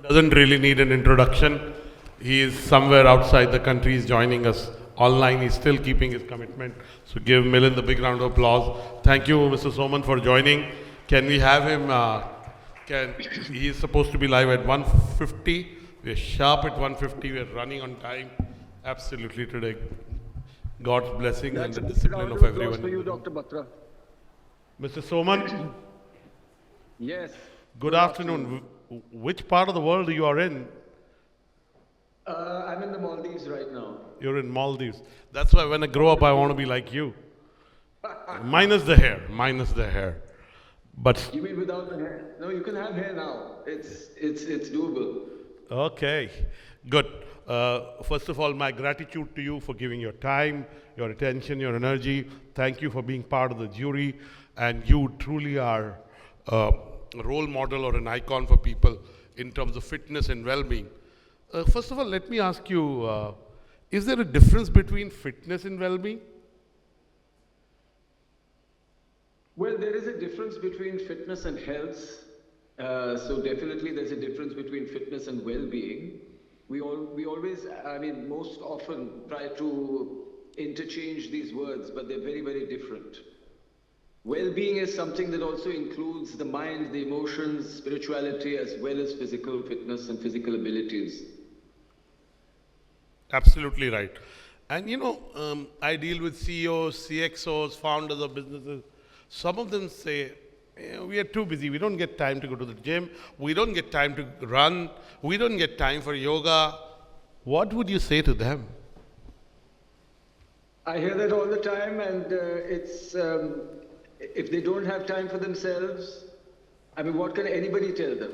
doesn't really need an introduction. He is somewhere outside the country. He's joining us online. He's still keeping his commitment. So give Milind a big round of applause. Thank you, Mr. Soman, for joining. Can we have him? He is supposed to be live at 1:50. We're sharp at 1:50. We're running on time. Absolutely today. God's blessing and the discipline of everyone. For you, Dr. Batra. Mr. Soman, Yes. good afternoon. Which part of the world you are in? I'm in the Maldives right now. You're in Maldives. That's why when I grow up, I want to be like you. Minus the hair, minus the hair. But You mean without the hair? No, you can have hair now. It's doable. okay, good. First of all, my gratitude to you for giving your time, your attention, your energy. Thank you for being part of the jury. And you truly are a role model or an icon for people in terms of fitness and well-being. First of all, let me ask you, is there a difference between fitness and well-being? Well, there is a difference between fitness and health. So definitely there's a difference between fitness and well-being. We always, I mean, most often try to interchange these words, but they're very, very different. Well-being is something that also includes the mind, the emotions, spirituality, as well as physical fitness and physical abilities. Absolutely right. And I deal with CEOs, CXOs, founders of businesses. Some of them say, we are too busy. We don't get time to go to the gym. We don't get time to run. We don't get time for yoga. What would you say to them? I hear that all the time, and if they don't have time for themselves, I mean, what can anybody tell them?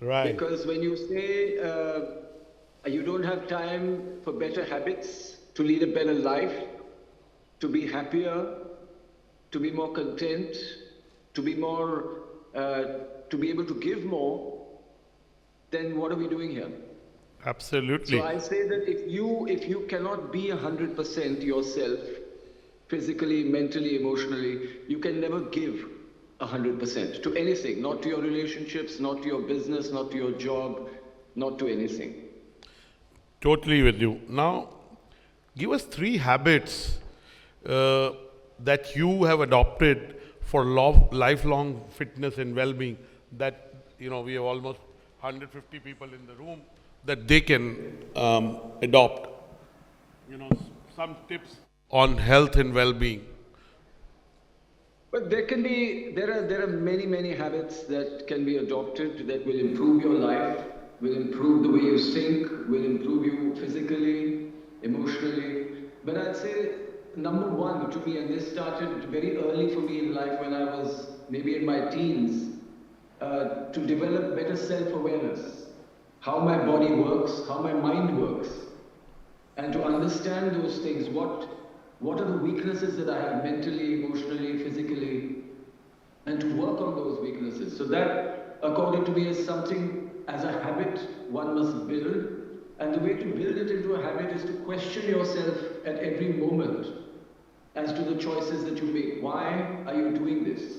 Right. Because when you say you don't have time for better habits, to lead a better life, to be happier, to be more content, to be more, to be able to give more, then what are we doing here? Absolutely. So I say that if you cannot be 100% yourself, physically, mentally, emotionally, you can never give 100% to anything, not to your relationships, not to your business, not to your job, not to anything. Totally with you. Now, give us 3 habits that you have adopted for lifelong fitness and well-being that, we have almost 150 people in the room that they can adopt. Some tips on health and well-being. But there are many habits that can be adopted that will improve your life, will improve the way you think, will improve you physically, emotionally. But I'd say number one to me, and this started very early for me in life when I was maybe in my teens, to develop better self-awareness, how my body works, how my mind works, and to understand those things. What are the weaknesses that I have mentally, emotionally, physically, and to work on those weaknesses. So that, according to me, is something as a habit one must build. And the way to build it into a habit is to question yourself at every moment as to the choices that you make. Why are you doing this?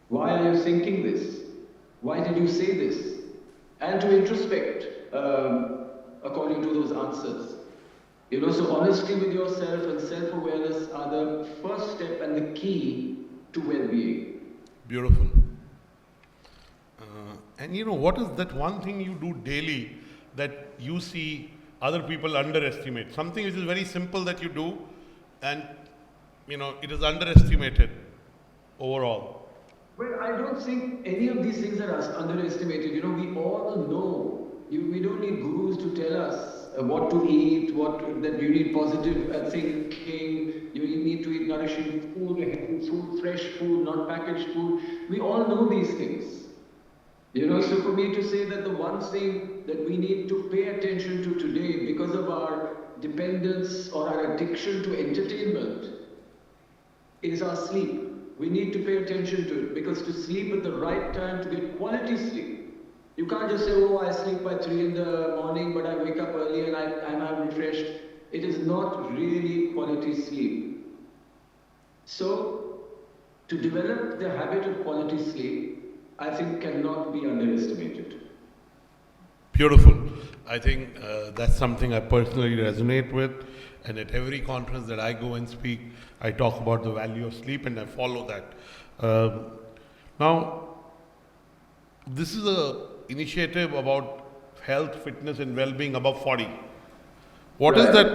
Why are you thinking this? Why did you say this? And to introspect according to those answers. So honesty with yourself and self-awareness are the first step and the key to well-being. Beautiful. And what is that one thing you do daily that you see other people underestimate? Something which is very simple that you do and, it is underestimated overall. Well, I don't think any of these things are underestimated. We all know. We don't need gurus to tell us what to eat, that you need positive thinking, you need to eat nourishing food, healthy food, fresh food, not packaged food. We all know these things. So for me to say that the one thing that we need to pay attention to today because of our dependence or our addiction to entertainment is our sleep. We need to pay attention to it because to sleep at the right time, to get quality sleep. You can't just say, I sleep by 3 in the morning, but I wake up early and I'm refreshed. It is not really quality sleep. So, to develop the habit of quality sleep, I think cannot be underestimated. Beautiful. I think that's something I personally resonate with. And at every conference that I go and speak, I talk about the value of sleep and I follow that. Now, this is a initiative about health, fitness, and well-being above 40. What is Right. that?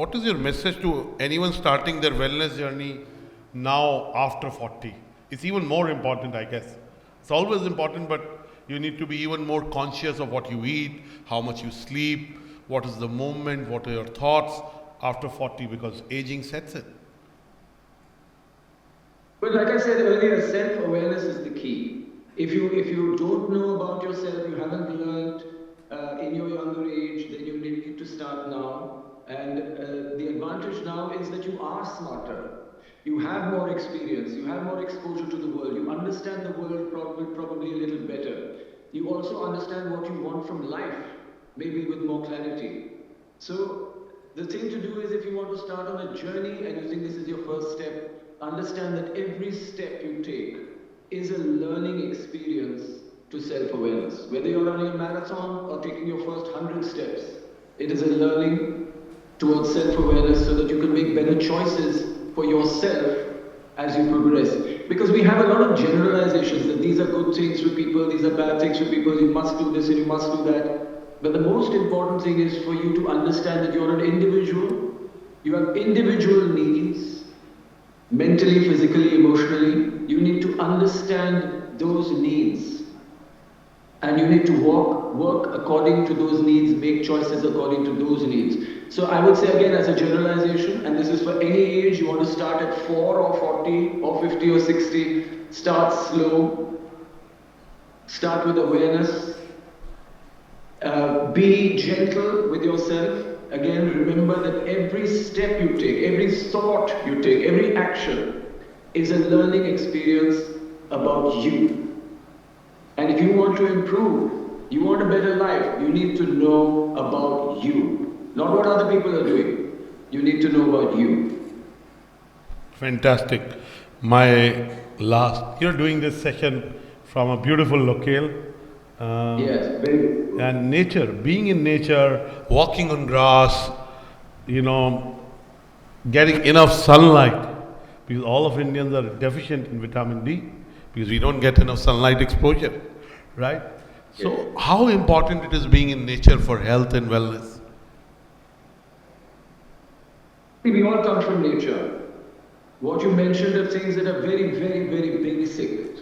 What is your message to anyone starting their wellness journey now after 40? It's even more important, I guess. It's always important, but you need to be even more conscious of what you eat, how much you sleep, what is the movement, what are your thoughts after 40, because aging sets in. But like I said earlier, self-awareness is the key. If you don't know about yourself, you haven't learned in your younger age, then you need to start now. And the advantage now is that you are smarter. You have more experience. You have more exposure to the world. You understand the world probably a little better. You also understand what you want from life, maybe with more clarity. So the thing to do is, if you want to start on a journey and you think this is your first step, understand that every step you take is a learning experience to self-awareness. Whether you're running a marathon or taking your first 100 steps, it is a learning towards self-awareness so that you can make better choices for yourself as you progress. Because we have a lot of generalizations that these are good things for people, these are bad things for people, you must do this and you must do that. But the most important thing is for you to understand that you're an individual, you have individual needs, mentally, physically, emotionally. You need to understand those needs. And you need to work according to those needs, make choices according to those needs. So I would say again, as a generalization, and this is for any age, you want to start at 4 or 40 or 50 or 60, start slow, start with awareness, be gentle with yourself. Again, remember that every step you take, every thought you take, every action is a learning experience about you. And if you want to improve, you want a better life, you need to know about you. Not what other people are doing. You need to know about you. Fantastic. You're doing this session from a beautiful locale. Yes, very good. And nature, being in nature, walking on grass, getting enough sunlight, because all of Indians are deficient in vitamin D, because we don't get enough sunlight exposure, right? So, how important it is being in nature for health and wellness? We all come from nature. What you mentioned are things that are very, very, very basic.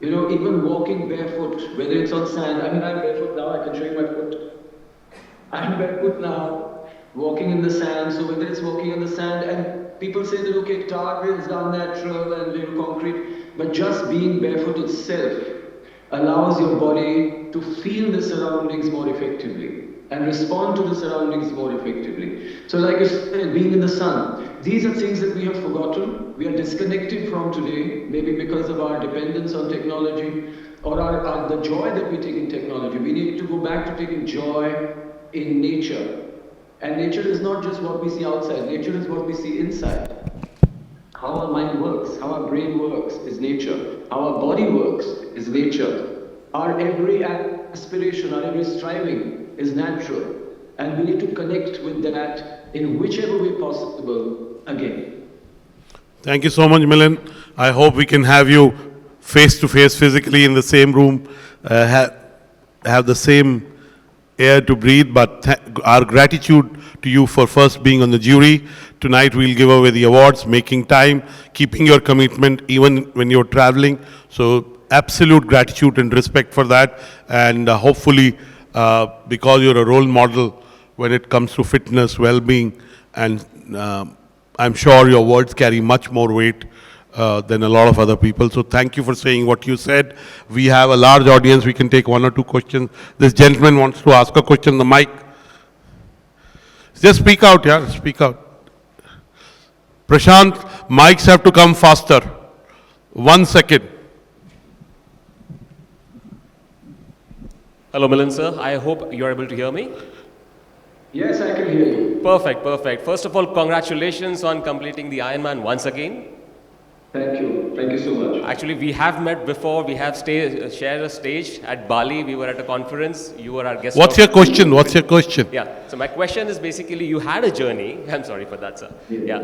Even walking barefoot, whether it's on sand. I mean, I'm barefoot now, I can show you my foot. I'm barefoot now, walking in the sand. So whether it's walking in the sand, and people say that, okay, tar is unnatural and concrete, but just being barefoot itself allows your body to feel the surroundings more effectively and respond to the surroundings more effectively. So like you said, being in the sun, these are things that we have forgotten, we are disconnected from today, maybe because of our dependence on technology or the joy that we take in technology. We need to go back to taking joy in nature. And nature is not just what we see outside, nature is what we see inside. How our mind works, how our brain works is nature. How our body works is nature. Our every aspiration, our every striving is natural. And we need to connect with that in whichever way possible again. Thank you so much, Milind. I hope we can have you face to face physically in the same room, have the same air to breathe, but our gratitude to you for first being on the jury. Tonight we'll give away the awards, making time, keeping your commitment even when you're traveling. So absolute gratitude and respect for that. And hopefully, because you're a role model when it comes to fitness, well-being, and I'm sure your words carry much more weight than a lot of other people. So thank you for saying what you said. We have a large audience. We can take one or two questions. This gentleman wants to ask a question. The mic. Just speak out, yeah. Speak out. Prashant, mics have to come faster. 1 second. Hello, Milind sir. I hope you're able to hear me. Yes, I can hear you. Perfect. First of all, congratulations on completing the Ironman once again. Thank you. Thank you so much. Actually, we have met before. We have shared a stage at Bali. We were at a conference. You were our guest. What's your question? What's your question? Yeah. So my question is basically, you had a journey. I'm sorry for that, sir. Yeah.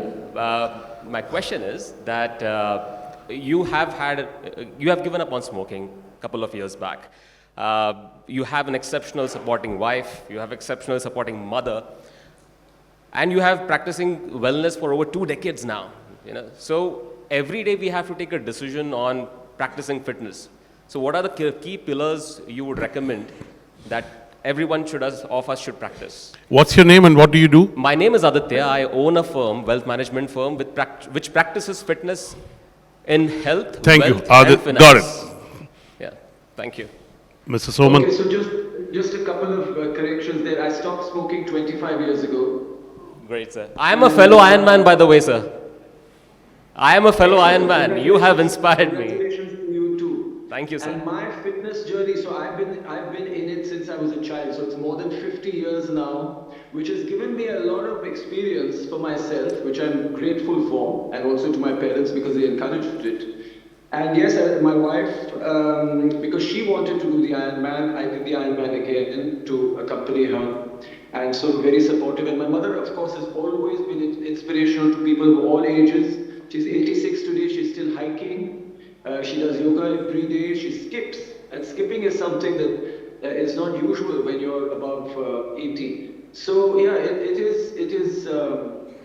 My question is that you have given up on smoking a couple of years back. You have an exceptional supporting wife. You have exceptional supporting mother, and you have practicing wellness for over 2 decades now. So every day we have to take a decision on practicing fitness. So what are the key pillars you would recommend that everyone of us should practice? What's your name and what do you do? My name is Aditya. I own a firm, wealth management firm, which practices fitness in health, Thank you. wealth, and finance. Got it. Yeah. Thank you. Mr. Soman. Okay, so just a couple of corrections there. I stopped smoking 25 years ago. Great, sir. I am a fellow Ironman, by the way, sir. I am a fellow Ironman. You have inspired me. Congratulations to you too. Thank you, sir. And my fitness journey, so I've been in it since I was a child, so it's more than 50 years now, which has given me a lot of experience for myself, which I'm grateful for, and also to my parents because they encouraged it. And yes, my wife, because she wanted to do the Ironman, I did the Ironman again to accompany her. And so very supportive. And my mother, of course, has always been inspirational to people of all ages. She's 86 today, she's still hiking. She does yoga every day, she skips. And skipping is something that is not usual when you're above 80. So yeah, it is,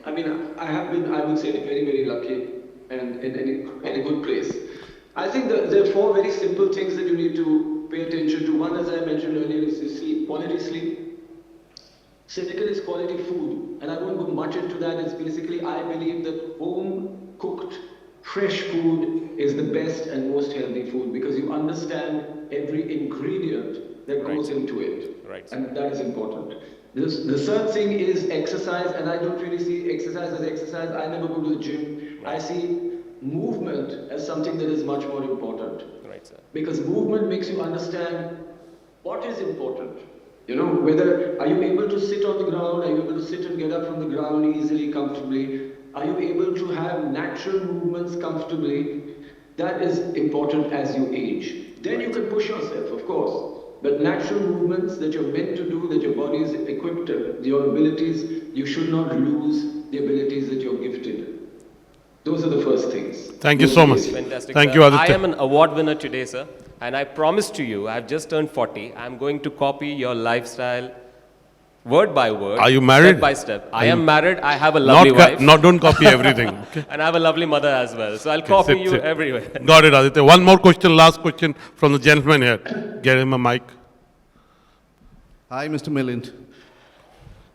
I mean, I would say, very, very lucky and in a good place. I think there are 4 very simple things that you need to pay attention to. One, as I mentioned earlier, is sleep, quality sleep. Second is quality food, and I won't go much into that. It's basically, I believe that home cooked, fresh food is the best and most healthy food because you understand every ingredient that goes into it. Right. And that is important. The third thing is exercise, and I don't really see exercise as exercise. I never go to the gym. I see movement as something that is much more important. Right, sir. Because movement makes you understand what is important. Whether are you able to sit on the ground, are you able to sit and get up from the ground easily, comfortably? Are you able to have natural movements comfortably? That is important as you age. Then you can push yourself, of course. But natural movements that you're meant to do, that your body is equipped with, your abilities, you should not lose the abilities that you're gifted. Those are the first things. Thank you so much. Fantastic. Thank sir. you, Aditya. I am an award winner today, sir. And I promise to you, I've just turned 40. I'm going to copy your lifestyle word by word. Are you married? Step by step. I am married. I have a lovely wife. Don't copy everything. Okay? And I have a lovely mother as well. So I'll copy you sit. everywhere. Got it, Aditya. One more question, last question from the gentleman here. Get him a mic. Hi, Mr. Milind.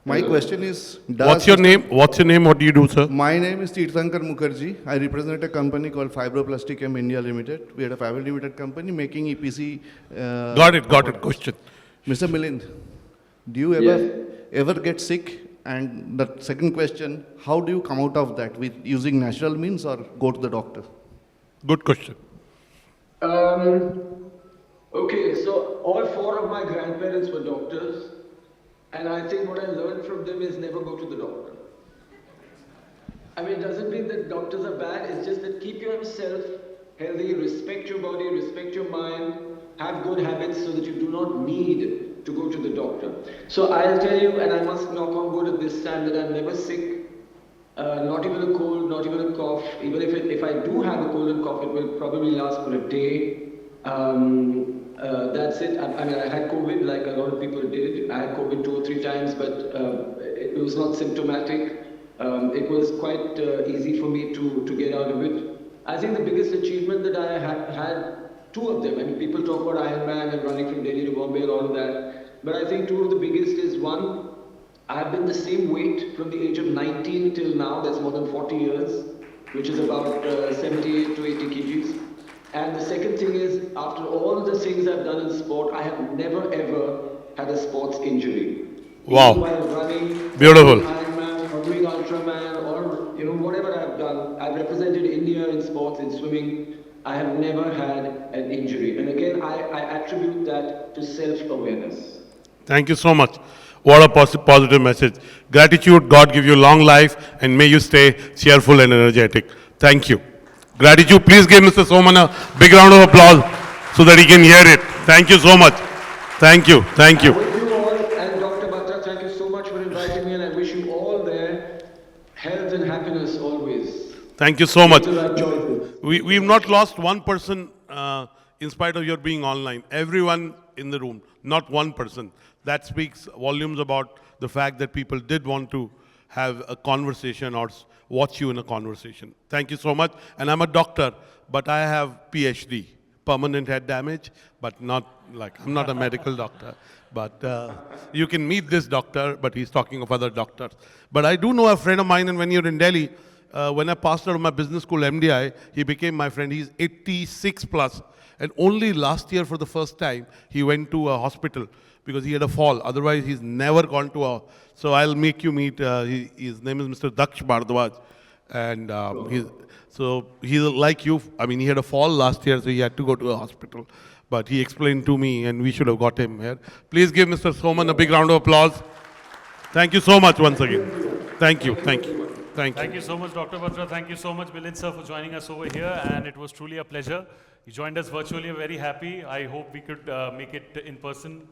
My question is, What's your name? What do you do, sir? My name is Tirthankar Mukherjee. I represent a company called Fibroplastic M India Limited. We are a family limited company making EPC. Got it. Question. Mr. Milind, do you ever get sick? And the second question, how do you come out of that? With using natural means or go to the doctor? Good question. Okay, so all 4 of my grandparents were doctors. And I think what I learned from them is never go to the doctor. I mean, it doesn't mean that doctors are bad, it's just that keep yourself healthy, respect your body, respect your mind, have good habits so that you do not need to go to the doctor. So I'll tell you, and I must knock on wood at this time, that I'm never sick, not even a cold, not even a cough. Even if I do have a cold and cough, it will probably last for a day. That's it. I mean, I had COVID like a lot of people did. I had COVID 2 or 3 times, but it was not symptomatic. It was quite easy for me to get out of it. I think the biggest achievement that I had 2 of them. I mean, people talk about Ironman and running from Delhi to Bombay and all of that. But I think 2 of the biggest is, one, I've been the same weight from the age of 19 till now. That's more than 40 years, which is about 78 to 80 kgs. And the second thing is, after all the things I've done in sport, I have never ever had a sports injury. Wow. Even while running, Beautiful. Ironman, or doing Ultraman, or whatever I've done. I've represented India in sports, in swimming. I have never had an injury. And again, I attribute that to self-awareness. Thank you so much. What a positive message. Gratitude, God give you long life, and may you stay cheerful and energetic. Thank you. Gratitude. Please give Mr. Soman a big round of applause so that he can hear it. Thank you so much. Thank you. Thank you. And with you all, and Dr. Batra, thank you so much for inviting me, and I wish you all there health and happiness always. Thank you so much. The right choices. We've not lost one person in spite of your being online. Everyone in the room, not one person. That speaks volumes about the fact that people did want to have a conversation or watch you in a conversation. Thank you so much. And I'm a doctor, but I have PhD, permanent head damage, but not like, I'm not a medical doctor. But you can meet this doctor, but he's talking of other doctors. But I do know a friend of mine, and when you're in Delhi, when I passed out of my business school, MDI, he became my friend. He's 86 plus. And only last year, for the first time, he went to a hospital because he had a fall. Otherwise, he's never gone to a... So I'll make you meet. His name is Mr. Daksh Bhardwaj. And he's like you. I mean, he had a fall last year, so he had to go to a hospital. But he explained to me, and we should have got him here. Please give Mr. Soman a big round of applause. Thank you so much once again. Thank you. Thank you. Thank you. Thank you so much, Dr. Batra. Thank you so much, Milind sir, for joining us over here. And it was truly a pleasure. You joined us virtually. We're very happy. I hope we could make it in person.